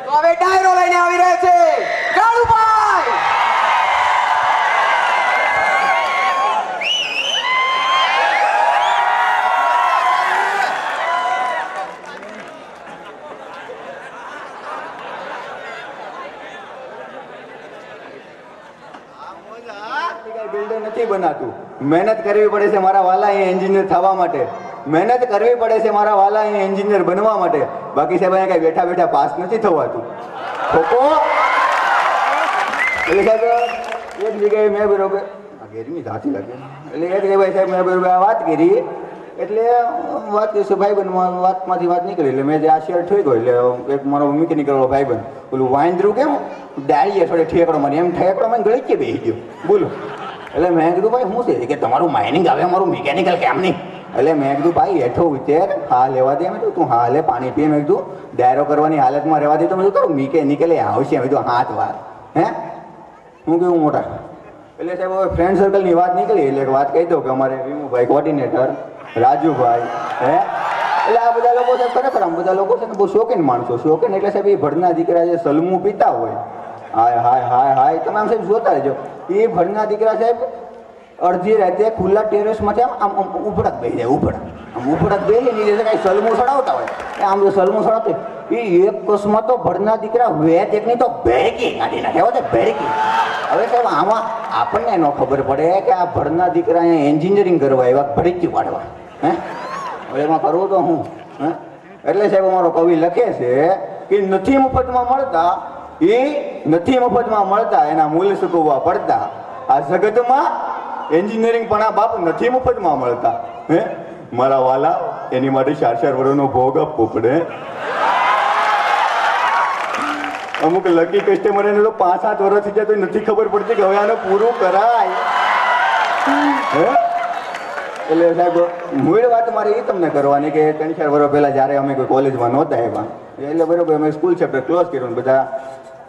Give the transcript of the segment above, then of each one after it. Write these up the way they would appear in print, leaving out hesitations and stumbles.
તો હવે ડાયરો લઈને આવી રહ્યા છે કાળુભાઈ. બિલ્ડર નથી બનાતું. મહેનત કરવી પડે છે મારા વાલા અહીંયા એન્જિનિયર થવા માટે. મહેનત કરવી પડે છે મારા વાલા અહીંયા એન્જિનિયર બનવા માટે. બાકી સાહેબ અહીંયા કઈ બેઠા બેઠા પાસ નથી થવાતું. ખોખો એટલે સાહેબ એક જગ્યાએ મેં બરોબર ગેરમી સાચી લાગે એટલે એક જગ્યાએ સાહેબ મેં બરોબર આ વાત કરી એટલે વાત કરીશું ભાઈબંધ વાતમાંથી વાત નીકળી એટલે મેં જે આ શેર ઠોક્યો એટલે એક મારો મિકેનિકલ ભાઈબંધ પેલું વાંદરું કેમ ડાળીએ થોડે ઠેકડો મારી એમ ઠેકડો મને ગળી કે બેસી ગયો બોલો. એટલે મેં કીધું ભાઈ શું છે કે તમારું માઇનિંગ આવે મારું મિકેનિકલ કેમ નહીં. એટલે મેં કીધું ભાઈ હેઠો ઉતેર હા લેવા દે. મેં કીધું તું હા લે પાણી પીએ. મેં કીધું ડાયરો કરવાની હાલતમાં રહેવા દે તો મેં કીધું તારું મિકેનિકલ આવશે. મેં કીધું હાથ વાર હે હું કેવું મોટા. એટલે સાહેબ હવે ફ્રેન્ડ સર્કલની વાત નીકળી એટલે વાત કહી દઉં કે અમારે વિમુભાઈ કોર્ડિનેટર રાજુભાઈ હે એટલે આ બધા લોકો સાહેબ ખરેખર આમ બધા લોકો છે ને બહુ શોખીન માણસો. શોખીન એટલે સાહેબ એ ભડના દીકરા જે સલમું પીતા હોય હાય હાય હાય હાય તમે આમ સાહેબ જોતા રહેજો. એ ભડના દીકરા સાહેબ અડધી રાતે ખુલ્લા ટેરેસમાંથી આમ આમ ઉભડક બેસી જાય. ઉભડક આમ ઉભડક બેસી નીચે કાંઈ સલમું સડાવતા હોય આમ જો સલમું સડાવતી એ એક કસમાં તો ભડના દીકરા વેચ એકની તો ભેડકી કાઢી નાખે હોય ભેડકી. હવે સાહેબ આમાં આપણને ન ખબર પડે કે આ ભડના દીકરા અહીંયા એન્જિનિયરિંગ કરવા એવા ભડકી પાડવા હે હવે એમાં કરવું તો હું હે. એટલે સાહેબ અમારો કવિ લખે છે કે નથી મફતમાં મળતા એ નથી મફતમાં મળતા એના મૂલ્ય ચૂકવવા પડતા. આ જગતમાં એન્જિનિયરિંગ પણ આ બાપ નથી મફતમાં મળતા હે મારા વાલા એની માટે 4-4 વર્ષનો ભોગ આપવો પડે. અમુક લકી કસ્ટમર એને તો 5-7 વર્ષ થઈ જાય તો નથી ખબર પડતી કે હવે આને પૂરું કરાય હે. એટલે સાહેબ મૂળ વાત મારે એ તમને કરવાની કે 3-4 વર્ષ પહેલાં જ્યારે અમે કોઈ કોલેજમાં નહોતા એમાં એટલે બરાબર અમે સ્કૂલ ચેપ્ટર ક્લોઝ કર્યું બધા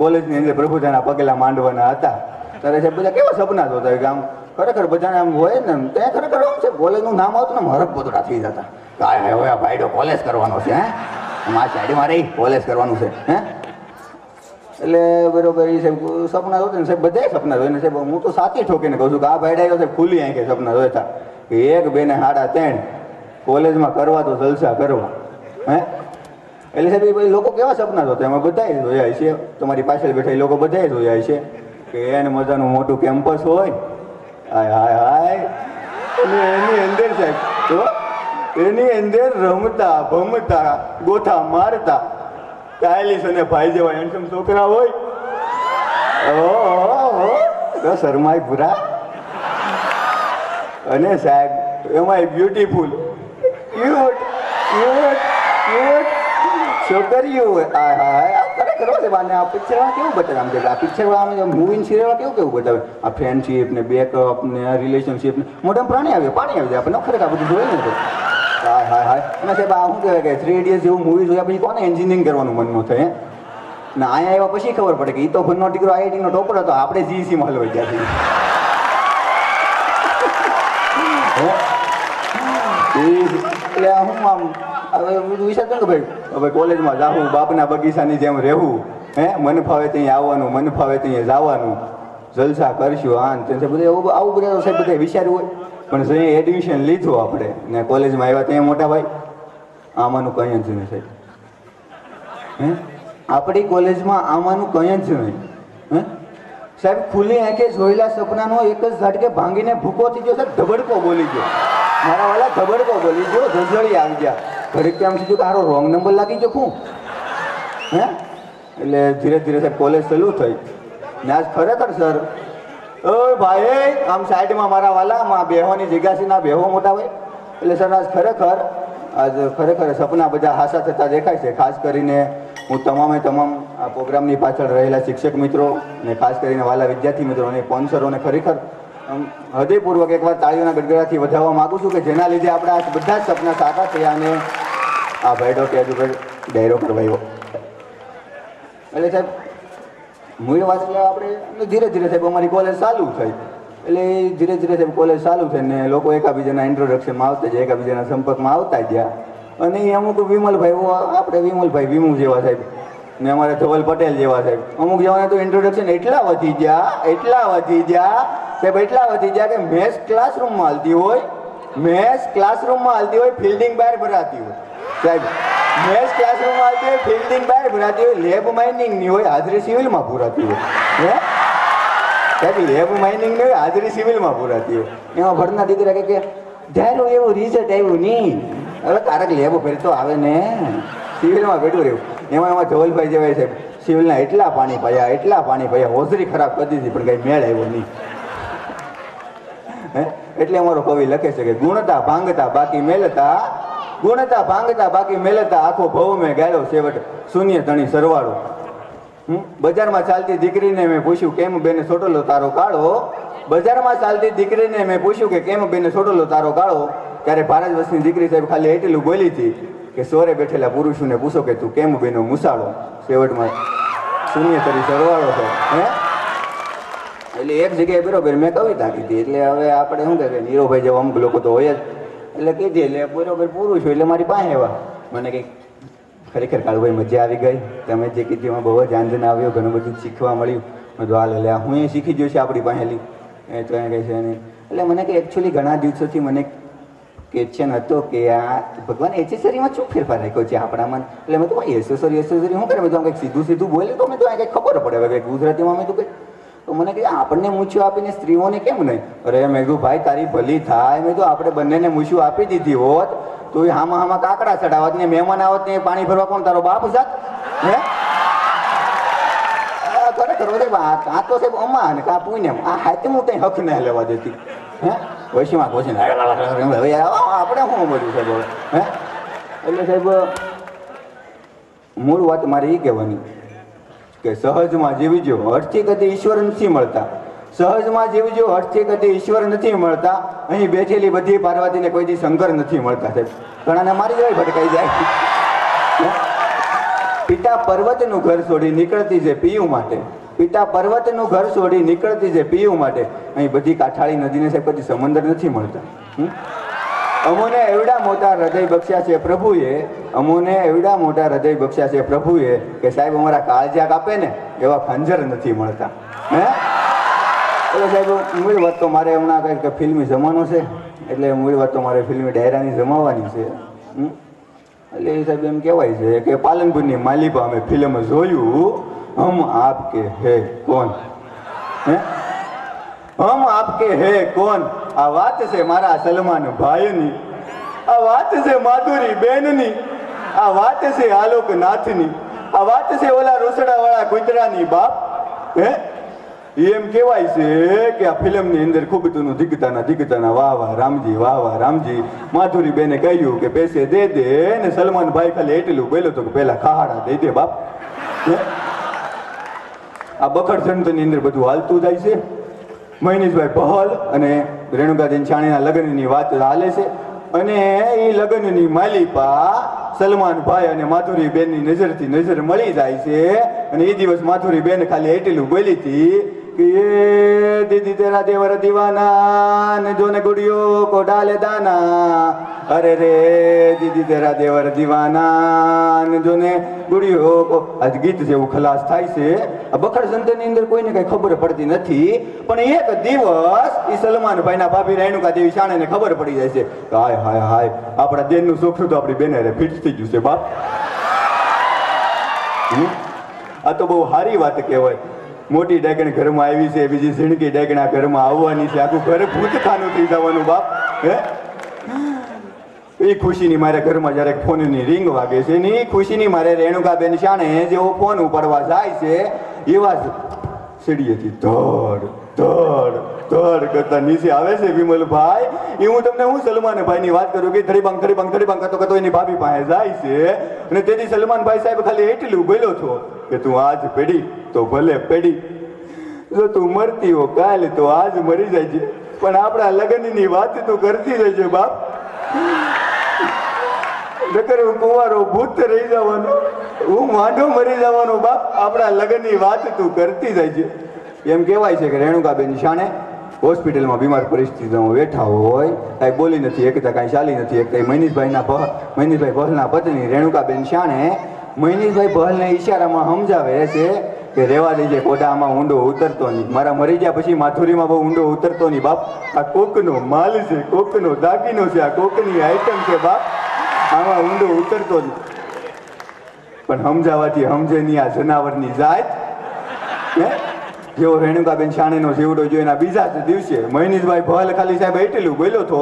કોલેજની અંદર પ્રભુતાના પગલા માંડવાના હતા ત્યારે સાહેબ બધા કેવા સપના જોતા કે આમ ખરેખર બધાને આમ હોય ને ત્યાં ખરેખર આમ છે કોલેજનું નામ આવતું ને હરક પોતડા થઈ જતા કાંઈ હવે આ ભાઈડો કોલેજ કરવાનો છે હે આ સાઈડમાં રહી કોલેજ કરવાનું છે હે. એટલે બરોબર એ સાહેબ સપના જોતા ને સાહેબ બધા સપના જોઈને સાહેબ હું તો સાચી ઠોકીને કહું છું કે આ ભાઈડા સાહેબ ખુલ્લી આંખે સપના જોતા કે 1, 2 ને 3.5 કોલેજમાં કરવા તો જલસા કરવા હે. એટલે સાહેબ એ લોકો કેવા સપના જોતા એમાં બધાએ જોયા છે તમારી પાછળ બેઠા એ લોકો બધાએ જોયા છે કે એને મજાનું મોટું કેમ્પસ હોય હાય હાય હાય અને એની અંદર સાહેબ તો એની અંદર રમતા ભમતા ગોથા મારતા કાયલીસ અને ભાઈ જેવા હેન્ડસમ છોકરા હોય ઓહો શરમાય પૂરા અને સાહેબ એમાં બ્યુટીફુલ ક્યુટ ક્યુટ ક્યુટ છોકરીઓ હાય હાય ખરેખર છે બાને આ પિક્ચરમાં કેવું બતાવે આમ આ પિક્ચરમાં આમ મૂવી સિરિયલમાં કેવું બતાવે આ ફ્રેન્ડશીપ ને બેકઅપ ને રિલેશનશીપ ને મોટા પ્રાણી આવે પાણી આવી જાય આપણને ખરેખર આ બધું જોઈએ ને તો હાય હાય હાય અને સાહેબ આ શું કહેવાય કે 3 ઇડિયટ્સ જેવું મૂવી જોયા પછી કોને એન્જિનિયરિંગ કરવાનું મન ન થાય ને અહીંયા એવા પછી ખબર પડે કે એ તો ફનનો દીકરો આઈઆઈટીનો ટોપર હતો આપણે જીઈસીમાં હલવાઈ ગયા છીએ એટલે હું આમ હવે વિચાર કે ભાઈ હવે કોલેજમાં જાવું બાપના બગીચાની જેમ રહેવું હે મન ફાવે ત્યાં આવવાનું મન ફાવે ત્યાં જવાનું જલસા કરશું આ બધું એવું આવું બધા સાહેબ બધા વિચાર્યું હોય પણ જે એડમિશન લીધું આપણે ને કોલેજમાં આવ્યા ત્યાં મોટા ભાઈ આમાંનું કંઈ જ નહીં સાહેબ હે આપણી કોલેજમાં આમાંનું કંઈ જ નહીં હે સાહેબ ખુલ્લી આંખે જોયેલા સપનાનો એક જ ઝાટકે ભાંગીને ભૂકો થઈ ગયો સાહેબ ધબડકો બોલી ગયો મારા વાલા ધબડકો બોલી ગયો ઝળઝળી આવી ગયા ઘરે કેમ થયું કે આરો રોંગ નંબર લાગી ગયો શું હે એટલે ધીરે ધીરે સાહેબ કોલેજ ચાલુ થઈ ને આજ ખરેખર સર ઓય ભાઈ આમ સાઈડમાં મારા વાલા બેહવાની જગ્યા છે ના બેહો મોટા ભાઈ એટલે સર આજ ખરેખર સપના બધા હાસા થતા દેખાય છે ખાસ કરીને હું તમામ આ પ્રોગ્રામની પાછળ રહેલા શિક્ષક મિત્રો અને ખાસ કરીને વાલા વિદ્યાર્થી મિત્રો અને સ્પોન્સરોને ખરેખર હૃદયપૂર્વક એકવાર તાળીઓના ગડગડાથી વધારવા માગું છું કે જેના લીધે આપણા આ બધા જ સપના સાચા થયા અને આ ભાઈડો કે હજુ ડાયરો કરવાયો એટલે સાહેબ મૂળ વાત એટલે આપણે ધીરે ધીરે સાહેબ અમારી કોલેજ ચાલુ થઈ એટલે ધીરે ધીરે સાહેબ કોલેજ ચાલુ થઈ ને લોકો એકાબીજાના ઇન્ટ્રોડક્શનમાં આવતા જાય એકાબીજાના સંપર્કમાં આવતા ગયા અને અમુક વિમલભાઈ આપણે વિમલભાઈ વિમુ જેવા સાહેબ ને અમારે ધવલ પટેલ જેવા સાહેબ અમુક જવાના તો ઇન્ટ્રોડક્શન એટલા વધી ગયા સાહેબ એટલા વધી ગયા કે મેથ્સ ક્લાસરૂમમાં હાલતી હોય ફિલ્ડિંગ બહાર ભરાતી હોય સાહેબ મેથ્સ ક્લાસરૂમમાં હાલતી હોય ફિલ્ડિંગ બહાર ભરાતી હોય લેબ માઇનિંગની હોય હાજરી સિવિલમાં પૂરાતી હોય હે સાહેબ લેબ માઇનિંગની હોય હાજરી સિવિલમાં પૂરાતી હોય એમાં ભરના દીકરા કે ધારું એવું રિઝલ્ટ આવ્યું નહીં હવે તારક લેબ ફેરતો આવે ને સિવિલમાં બેઠું રહેવું એમાં ધવલભાઈ જેવાય સાહેબ સિવિલના એટલા પાણી પાયા હોજરી ખરાબ કરી દીધી પણ કઈ મેળ આવ્યો નહીં એટલે અમારો કવિ લખે છે કે ગુણતા ભાંગતા બાકી મેલતા આખો ભવ મેં ગાળ્યો છેવટ શૂન્ય ધણી સરવાળો બજારમાં ચાલતી દીકરીને મેં પૂછ્યું કેમ બેને સોટલો તારો કાળો ત્યારે ભારત વર્ષની દીકરી સાહેબ ખાલી એટલું બોલી હતી કે સોરે બેઠેલા પુરુષોને પૂછો કે તું કેમ બેનો મુસાળો છેવટમાં શૂન્ય તરી સરવાળો છે હે એટલે એક જગ્યાએ બરોબર મેં કવિતા કીધી એટલે હવે આપણે શું કહે નીરોભાઈ જેવા અમુક લોકો તો હોય જ એટલે કીધી એટલે બરોબર પુરુષ હોય એટલે મારી પાસે એવા મને કંઈક ખરેખર કાળુભાઈ મજા આવી ગઈ તમે જે કીધી એમાં બહુ જ આનંદ આવ્યો ઘણું બધું શીખવા મળ્યું મેં તો હાલ એટલે હું એ શીખી ગયો છે આપણી પાસેલી એ તો એ કહે છે નહીં એટલે મને કે એકચ્યુઅલી ઘણા દિવસોથી મને ક્વેશ્ચન હતો કે આ ભગવાન એસેસરીમાં શું ફેરફાર રાખ્યો છે આપણામાં એટલે મેં તો એસેસરી શું કરે મેં તો કંઈક સીધું બોલે તો મેં તો કંઈક ખબર પડે હવે કંઈક ગુજરાતીમાં મેં તો કંઈક તો મને કે આપણને મૂછું આપીને સ્ત્રીઓને કેમ નહીં અરે મેં કીધું ભાઈ તારી ભલી થાય મેં તો આપણે બંનેને મૂછું આપી દીધી હોત તો એ હામાં કાકડા ચડાવત ને મહેમાન આવત ને પાણી ભરવા કોણ તારો બાપ જાત હે ખરેખર આ તો સાહેબ અમા ને કા પુણ્ય આ હાથે હું કંઈ હક ના લેવા દેતી હે વૈશ્વમાં કહો છે ને હવે આપણે શું બધું સાહેબ હે એટલે સાહેબ મૂળ વાત મારે એ કહેવાની કે સહજમાં જીવજો હઠથી કદી ઈશ્વર નથી મળતા અહીં બેઠેલી બધી પાર્વતીને કોઈ દી શંકર નથી મળતા સાહેબ ઘણાને મારી જાય ભટકાઈ જાય પિતા પર્વતનું ઘર છોડી નીકળતી છે પીયું માટે અહીં બધી કાઠાળી નદીને સાહેબ કદી સમંદર નથી મળતા અમોને એવડા મોટા હૃદય બક્ષ્યા છે પ્રભુએ કે સાહેબ અમારા કાળજા કાપે ને એવા ખંજર નથી મળતા હે એટલે સાહેબ મૂળ વાત તો મારે હમણાં કંઈક ફિલ્મી જમાનો છે એટલે મૂળ વાત તો મારે ફિલ્મી ડાયરાની જમાવવાની છે એટલે એ સાહેબ એમ કહેવાય છે કે પાલનપુરની માલિપા અમે ફિલ્મ જોયું હમ આપકે હે કોણ આ વાત છે મારા સલમાન ભાઈની આ વાત છે માધુરી બેનની આ વાત છે આલોક નાથની આ વાત છે ઓલા રોસડાવાળા કુતરાની બાપ હે એમ કહેવાય છે કે આ ફિલ્મની અંદર ખૂબ તું દિગતાના વાહ રામજી માધુરી બેને કહ્યું કે પૈસે દે ને સલમાન ભાઈ ખાલી એટલું બોલ્યો તો કે પેલા ખાડા દઈ દે બાપ આ બખડ સંતની અંદર બધું હાલતું જાય છે મહેનીશભાઈ પહલ અને રેણુકાબેન છાણીના લગ્નની વાત હાલે છે અને એ લગ્નની માલિપા સલમાન ભાઈ અને માધુરી બેનની નજરથી નજર મળી જાય છે અને એ દિવસ માધુરી બેન ખાલી એટલું બોલી હતી કે દીદી તેરા દેવર દીવાના ને જોને ગુડિયો કો ડાલે દાના અરે રે દીદી તેરા દેવર દીવાના ને જોને ગુડિયો કો આજ ગીત જેવું ખલાસ થાય છે આ બખડ સંતની અંદર કોઈને કઈ ખબર પડતી નથી પણ એક દિવસ એ સલમાન ભાઈના ભાભી રેણુકા દેવી શાણેને ખબર પડી જાય છે હાય આપણા દેનનું સુખ તો આપણી બેને ફિટ થઈ ગયું છે બાપ આ તો બહુ સારી વાત કહેવાય મોટી ડાયકણ ઘરમાં આવી છે બીજી ઝીણકી ડાયકણા ઘરમાં આવવાની છે આખું ઘર ભૂતખાનું થઈ જવાનું બાપ હે એ ખુશીની મારે ઘરમાં જ્યારે ફોનની રિંગ વાગે છે ને એ ખુશીની મારે રેણુકાબેન શાણે જેવો ફોન ઉપાડવા જાય છે એવા જ સીડીએથી ધડ કરતા નીચે આવે છે વિમલભાઈ એ હું તમને સલમાન ભાઈની વાત કરું કે થડી બાંગ કરતો એની ભાભી પાસે જાય છે અને તેથી સલમાનભાઈ સાહેબ ખાલી એટલું બોલ્યો છો કે તું આજ પેઢી તો ભલે પેઢી જો તું મરતી હો કાલે તો આજ મરી જાય છે પણ આપણા લગ્નની વાત તું કરતી જાય છે બાપ નકર હું કુંવારો ભૂત રહી જવાનો હું માંડો મરી જવાનો બાપ આપણા લગ્નની વાત તું કરતી જાય છે એમ કહેવાય છે કે રેણુકાબેન શાણે હોસ્પિટલમાં બીમાર પરિસ્થિતિમાં બેઠા હોય કાંઈ બોલી નથી એકતા કાંઈ ચાલી નથી એકતા મહેનીશભાઈ પહલના પત્ની રેણુકાબેન શાણે મહેનીશભાઈ ભલને ઈશારામાં સમજાવે છે કે રેવા દેજે કોડા આમાં ઊંડો ઉતરતો નહીં. મારા મરી ગયા પછી માથુરીમાં બહુ ઊંડો ઉતરતો નહીં બાપ. આ કોકનો માલ છે, કોકનો દાગીનો છે, આ કોકની આઈટમ છે બાપ. આમાં ઊંડો ઉતરતો નહીં. પણ સમજાવવાથી સમજે નહીં આ જનાવરની જાત. હે જેવો રેણુકાબેન શાણીનો જીવડો જોઈને બીજા જ દિવસે મહેનીશભાઈ ભલ ખાલી સાહેબ એટલું બોલ્યો તો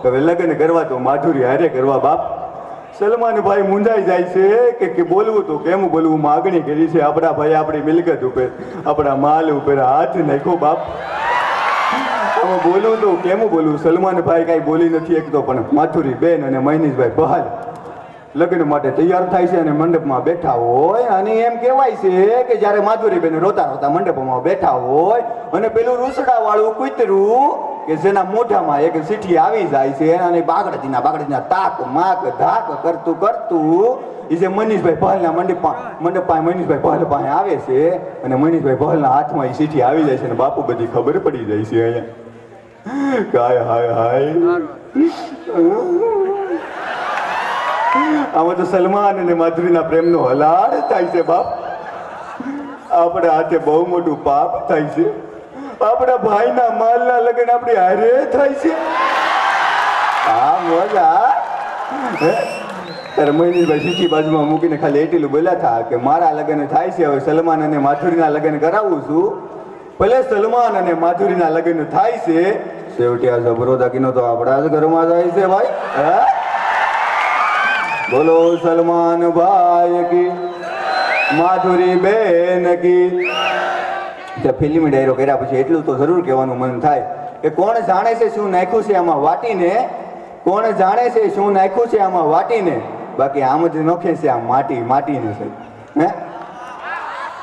કે હવે લગ્ન કરવા તો માધુરી હારે કરવા બાપ. સલમાનભાઈ મુંજાઈ જાય છે કે બોલવું તો કેમ બોલવું, માગણી કરી છે આપણા ભાઈ આપણી મિલકત ઉપર, આપણા માલ ઉપર હાથ નાખ્યો બાપ. આમાં બોલવું તો કેમ બોલવું. સલમાનભાઈ કાંઈ બોલી નથી એક તો, પણ માધુરી બેન અને મહેનીશભાઈ બહાર લગ્ન માટે તૈયાર થાય છે અને મંડપમાં બેઠા હોય. અને એમ કહેવાય છે કે જ્યારે માધુરી બેન રોતા રોતા મંડપમાં બેઠા હોય અને પેલું રૂસડા વાળું કૂતરું કે જેના મોઢામાં એક સીઠી આવી જાય છે અને બાગડતીના તાક માક ધાક કરતું કરતું એ જે મનીષભાઈ પહલના મંડપમાં મનીષભાઈ પહલ પાસે આવે છે અને મનીષભાઈ પહલના હાથમાં એ સીઠી આવી જાય છે અને બાપુ બધી ખબર પડી જાય છે અહીંયા. કાય હાય હાય આમાં તો સલમાન અને માધુરીના પ્રેમનો હલાડ થાય છે બાપ. આપણા હાથે બહુ મોટું પાપ થાય છે. આપણા ભાઈના માલના લગ્ન આપણી હારે થાય છે. આ મજા ત્યારે મહેનીશભાઈ સીટી બાજુમાં મૂકીને ખાલી એટલું બોલ્યા હતા કે મારા લગ્ન થાય છે, હવે સલમાન અને માધુરીના લગ્ન કરાવું છું. ભલે સલમાન અને માધુરીના લગ્ન થાય છે, છેવટે આ જબરો દાગીનો તો આપણા જ ઘરમાં જાય છે ભાઈ. હા બોલો સલમાન ભાઈ કી, માધુરી બેન કી. ફિલ્મી ડાયરો કર્યા પછી એટલું તો જરૂર કહેવાનું મન થાય કે કોણ જાણે છે શું નાખ્યું છે આમાં વાટીને, કોણ જાણે છે શું નાખ્યું છે આમાં વાટીને, બાકી આમ જ નોખે છે આ માટીને સાહેબ. હે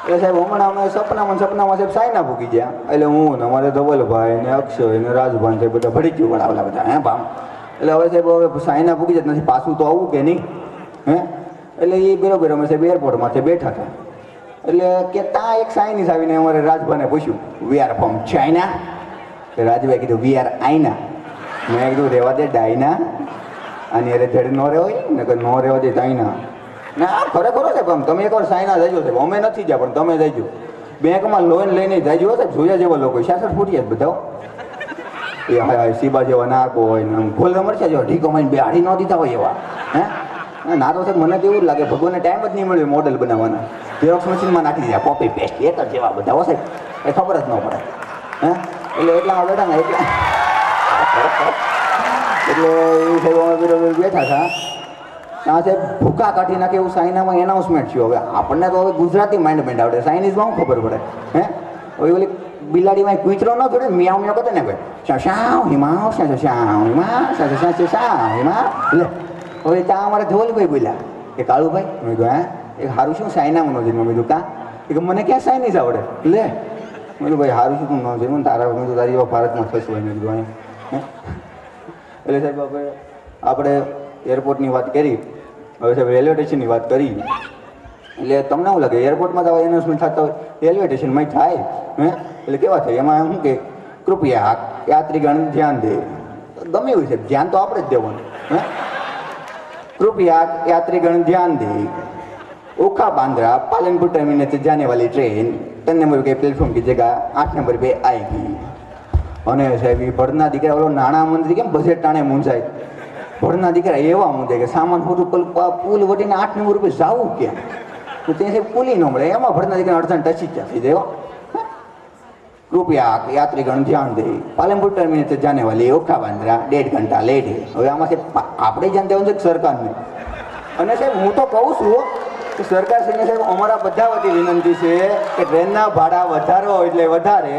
એટલે સાહેબ હમણાં અમે સપનામાં સાહેબ સાયના ભૂકી ગયા. એટલે હું ને અમારે ધવલભાઈ ને અક્ષય ને રાજભાઈ સાહેબ બધા ભડી ગયું વડાવલા બધા. હે ભામ એટલે હવે સાહેબ હવે સાયના ભૂકી જતા નથી, પાછું તો આવું કે નહીં. હે એટલે એ બરોબર અમે સાહેબ એરપોર્ટમાંથી બેઠા હતા. એટલે કે ત્યાં એક સાયનીસ આવીને અમારે રાજભાઈને પૂછ્યું we are from China. Rajbhai કીધું વી આર આઈના. મેં કીધું રહેવા દે ડાયના, આની અરે ધડ ન રહેવાય ને કે ન રહેવા દે ચાઇના. ના ખરેખર છે પણ તમે એકવાર સાયના જજો સાહેબ, અમે નથી જ્યાં પણ તમે જજો. બેંકમાં લોન લઈને જજો સાહેબ, જોયા જેવા લોકો 66 ફૂટિયા જ બધા. એ હા સીબા જેવા નાકો હોય ને ફૂલ મરચા જેવા ઢીકો મારીને બેહાડી ન દીધા હોય એવા. હે ના તો સાહેબ મને તો એવું જ લાગે ભગવાનને ટાઈમ જ નહીં મળ્યો મોડલ બનાવવાના. ઝેરોક્સ મશીનમાં નાખી દીધા કોપી પેસ્ટ એક જ જેવા બધા હો સાહેબ, એ ખબર જ ન પડે. હે એટલે એટલા બેઠા ને એટલે એ સાહેબ અમે બેઠા હતા ત્યાં સાહેબ ભૂકા કાઢી નાખે એવું સાઇનામાં એનાઉન્સમેન્ટ થયું. હવે આપણને તો હવે ગુજરાતી માઇન્ડ આવડે, ચાઇનીઝમાં શું ખબર પડે. હે હવે ઓલી બિલાડીમાં કૂતરો ન થોડે મિયાવ મિયાવ કરતો ને ભાઈ શાવ હિમાવ શાવ હિમા શાવ હિમા. લે હવે ત્યાં અમારે ધવલભાઈ બોલ્યા કે કાળુભાઈ મેં કીધું હે એ સારું શું સાયનામાં ન જઈને મેં કીધું કાં એ મને ક્યાં સાયનીઝ આવડે. લે મેં કીધું ભાઈ સારું શું તું ન જઈને તારા મેં તારી એવા ભારતમાં થશું હોય મેં કીધું અહીંયા. એટલે સાહેબ હવે આપણે એરપોર્ટની વાત કરી, હવે સાહેબ રેલવે સ્ટેશનની વાત કરી. એટલે તમને શું લાગે એરપોર્ટમાં તો એનાઉન્સમેન્ટ થતા હોય રેલવે સ્ટેશનમાં થાય. હે એટલે કેવા થાય એમાં શું કે કૃપયા યાત્રીગણ ધ્યાન દે. ગમે એવું છે ધ્યાન તો આપણે જ દેવાનું. હે કૃપયા યાત્रीगण ध्यान दें, ओखा बांद्रा पालनपुर टर्मिनस से जाने वाली ट्रेन 3 नंबर के प्लेटफॉर्म की जगह 8 नंबर पे आएगी. અને સાહેબ એ ભરના દીકરા ઓલો નાણાં મંત્રી કેમ બજેટ ટાણે મૂંઝાય, ભરના દીકરા એવા મૂંઝાય કે સામાન ખોટું પુલ વટીને 8 નંબર રૂપિયા જાવું ક્યાં, તો તે સાહેબ પુલી ન મળે. એમાં ભરના દીકરા અડધા ટચી જ થઈ જાય. कृपया यात्रीगण ध्यान दे, पालनपुर टर्मिनस से जाने वाली ओखा बांद्रा 1.5 घंटा लेट है. હવે આમાં સાહેબ આપણે ધ્યાન દેવાનું છે સરકારને. અને સાહેબ હું તો કહું છું કે સરકારશ્રીને સાહેબ અમારા બધા વતી વિનંતી છે કે ટ્રેનના ભાડા વધારો એટલે વધારે